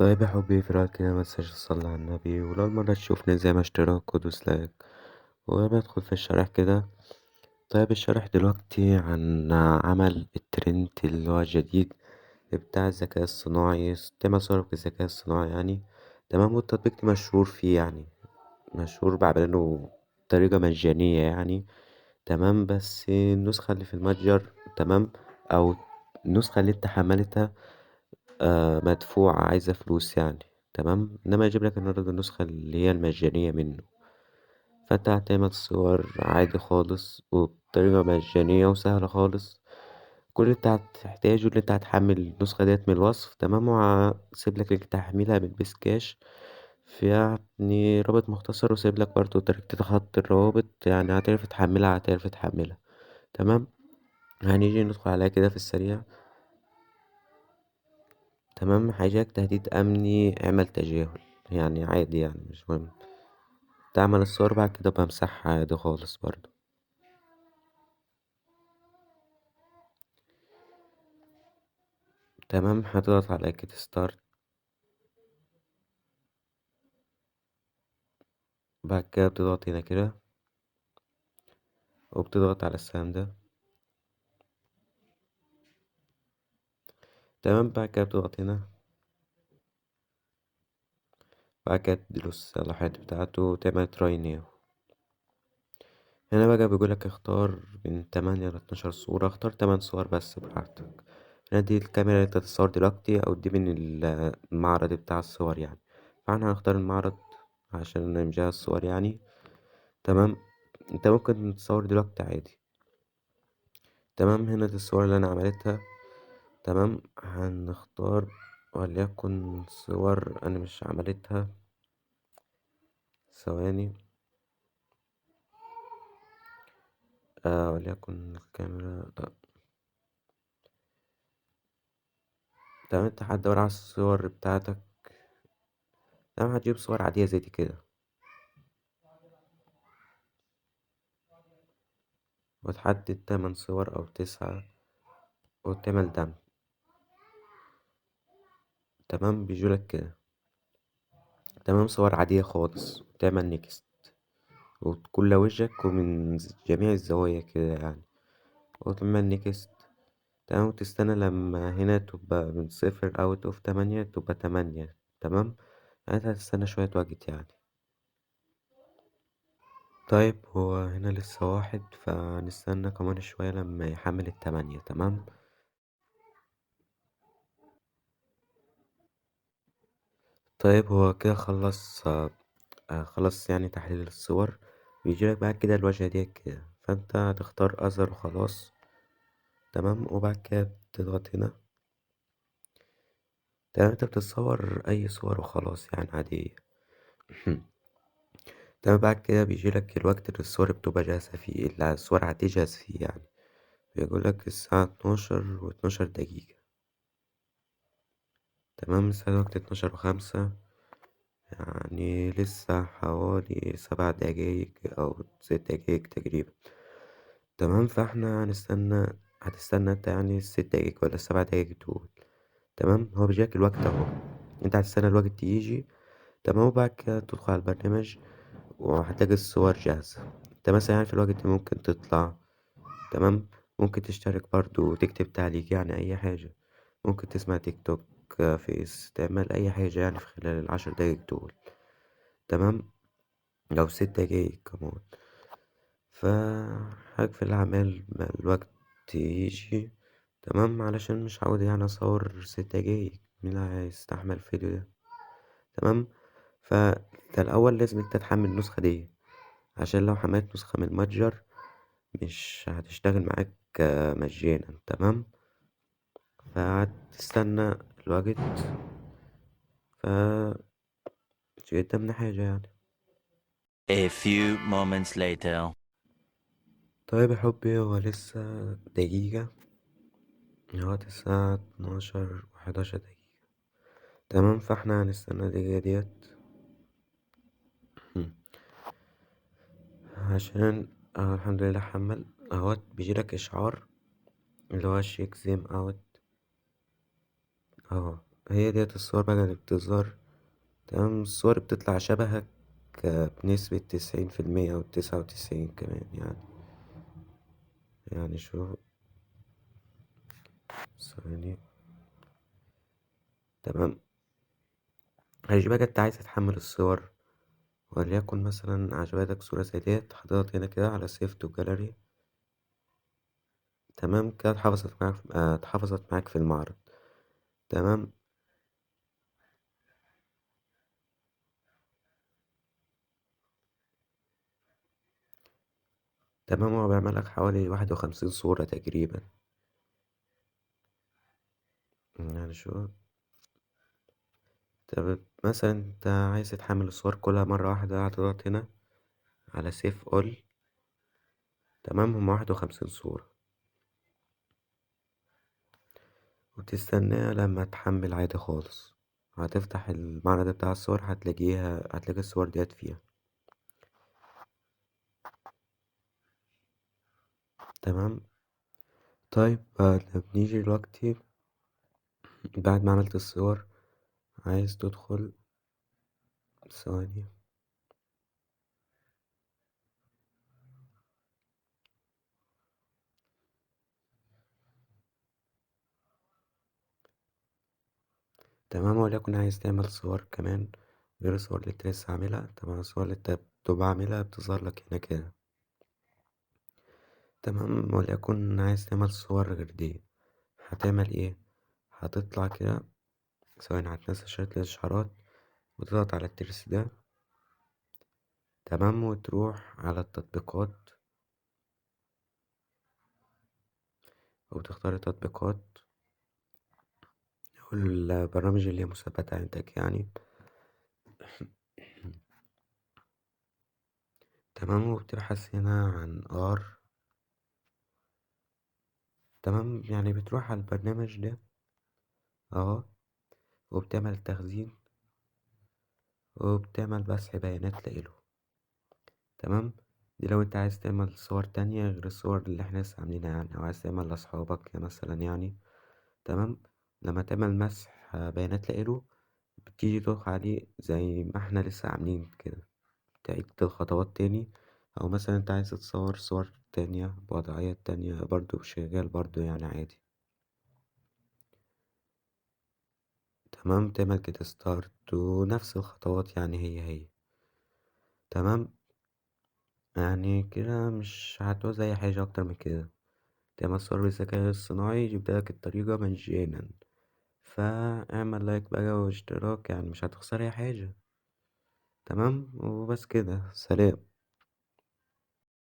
طيب يا حبي في رأيك كده متنساش تصلي على النبي، ولو المرة تشوفني زي ما اشتراك ودوس لايك وبدخل في الشرح كده. طيب الشرح دلوقتي عن عمل الترند اللي هو الجديد بتاع الذكاء الصناعي، تم صرف بالذكاء الصناعي يعني. تمام، والتطبيق ده مشهور فيه يعني، مشهور بعمله بطريقة مجانية يعني. تمام، بس النسخة اللي في المتجر، تمام، أو النسخة اللي انت حملتها مدفوعة عايزة فلوس يعني. تمام، انما يجيب لك النهاردة النسخة اللي هي المجانية منه. فانت هتعمل صور عادي خالص وبطريقة مجانية وسهلة خالص. كل اللي انت هتحتاجه اللي انت هتحمل النسخة ديت من الوصف، تمام، وهسيب لك لينك تحميلها من بيس كاش. في يعني رابط مختصر، وسيب لك برضه طريقة خط الروابط، يعني هتعرف تحملها. تمام، هنيجي ندخل عليها كده في السريع. تمام، هيجيلك تهديد أمني، اعمل تجاهل، يعني عادي يعني مش مهم. تعمل الصور بعد كده بمسحها عادي خالص برضو. تمام، هتضغط على اكد ستارت، بعد كده بتضغط هنا كده وبتضغط على السهم ده. تمام، بعد كده بتضغط هنا، بعد كده تديله الصلاحيات بتاعته وتعمل تراي نيو. هنا بقى بيقولك اختار من 8 ل 12 صورة، اختار 8 صور بس براحتك. هنا دي الكاميرا اللي انت تتصور دلوقتي، او دي من المعرض بتاع الصور يعني. فاحنا هنختار المعرض عشان نمشيها الصور يعني. تمام، انت ممكن تصور دلوقتي عادي. تمام، هنا دي الصور اللي انا عملتها. تمام، هنختار وليكن صور انا مش عملتها. ثواني. وليكن الكاميرا تمام، انت هتدور على الصور بتاعتك. تمام، هتجيب صور عادية زي دي كده، وتحدد 8 صور أو 9، وتعمل دمج. تمام، بيجولك كده. تمام، صور عادية خالص، وتعمل نيكست، وتكون لوجهك ومن جميع الزوايا كده يعني، وتعمل نيكست. تمام، وتستنى لما هنا تبقى من 0 أوت أوف 8 تبقى 8. تمام، انت هتستنى شوية وقت يعني. طيب هو هنا لسه 1، فنستنى كمان شوية لما يحمل ال8. تمام. طيب هو كده خلص، خلص يعني تحليل الصور. بيجيلك بعد كده الواجهة دي كده، فانت هتختار أزر وخلاص. تمام، وبعد كده تضغط هنا. تمام، انت بتتصور أي صور وخلاص يعني عادية. تمام، بعد كده بيجيلك الوقت اللي الصور بتبقى جاهزة فيه، اللي الصور هتجهز فيه يعني. بيقولك الساعة 12 و12 دقيقة. تمام، الساعة دلوقتي 12 و5، يعني لسه حوالي 7 دقايق أو 6 دقايق تقريبا. تمام، فاحنا هتستنى انت يعني ال6 دقايق ولا ال7 دقايق دول. تمام، هو بيجيلك الوقت اهو، انت هتستنى الوقت يجي. تمام، وبعد كده تدخل على البرنامج وهتلاقي الصور جاهزة. انت مثلا يعني في الوقت ده ممكن تطلع. تمام، ممكن تشترك برضو وتكتب تعليق يعني أي حاجة. ممكن تسمع تيك توك، فيس، تعمل أي حاجة يعني في خلال ال10 دقايق دول. تمام، لو 6 دقايق كمان. فهقفل الأعمال ما الوقت يجي. تمام، علشان مش عاوز يعني أصور 6 دقايق، مين اللي هيستحمل الفيديو ده؟ تمام، فانت الأول لازم انت تحمل النسخة دي، عشان لو حملت نسخة من المتجر مش هتشتغل معاك مجانا. تمام، فهتستنى الوقت. ف مش قدامنا حاجة يعني. A few moments later. طيب يا حبي، هو لسه دقيقة، دلوقتي الساعة 12 و11 دقيقة. تمام، فاحنا هنستنى الدقيقة ديت. عشان الحمد لله حمل اهوت، بيجيلك اشعار اللي هو شيك زيم اوت اهو. هي ديت الصور بقى اللي بتظهر. تمام، الصور بتطلع شبهك بنسبة 90% أو 99 كمان يعني شو، ثواني. تمام، هيجي بقى انت عايز تحمل الصور، وليكن مثلا عجبتك صورة زي ديت، هتضغط هنا كده على سيف تو جاليري. تمام كده اتحفظت معاك في المعرض. تمام. تمام، هو بيعملك حوالي 51 صورة تقريبا. يعني شو. طب مثلا انت عايز تحمل الصور كلها مرة واحدة، هتضغط هنا على سيف اول. تمام، هما 51 صورة، وتستناها لما تحمل عادي خالص. هتفتح المعرض بتاع الصور، هتلاقي الصور ديت فيها. تمام. طيب بنيجي دلوقتي بعد ما عملت الصور، عايز تدخل. ثواني. تمام، وليكن عايز تعمل صور كمان غير الصور اللي انت لسه عاملها. طبعا الصور اللي انت بتبقى عاملها بتظهر لك هنا كده. تمام، وليكن عايز تعمل صور غير دي، هتعمل ايه؟ هتطلع كده، ثواني، هتنزل شريط الإشعارات وتضغط على الترس ده. تمام، وتروح على التطبيقات وتختار التطبيقات والبرامج اللي هي مثبتة عندك يعني. تمام، وبتبحث هنا عن ار. تمام، يعني بتروح على البرنامج ده اهو، وبتعمل تخزين، وبتعمل مسح بيانات لإله. تمام، دي لو انت عايز تعمل صور تانية غير الصور اللي احنا لسه عاملينها يعني، او عايز تعمل لأصحابك مثلا يعني. تمام، لما تعمل مسح بيانات لإله، بتيجي تضغط عليه زي ما احنا لسه عاملين كده، تعيد الخطوات تاني. او مثلا انت عايز تصور صور تانية بوضعيات تانية برضو شغال برضو يعني عادي. تمام، تعمل كده ستارت ونفس الخطوات يعني هي. تمام، يعني كده مش هتعوز اي حاجة اكتر من كده. تعمل صور بالذكاء الصناعي يجيب لك الطريقة مجانا. فاعمل لايك بقى واشتراك، يعني مش هتخسر اي حاجة. تمام، وبس كده، سلام.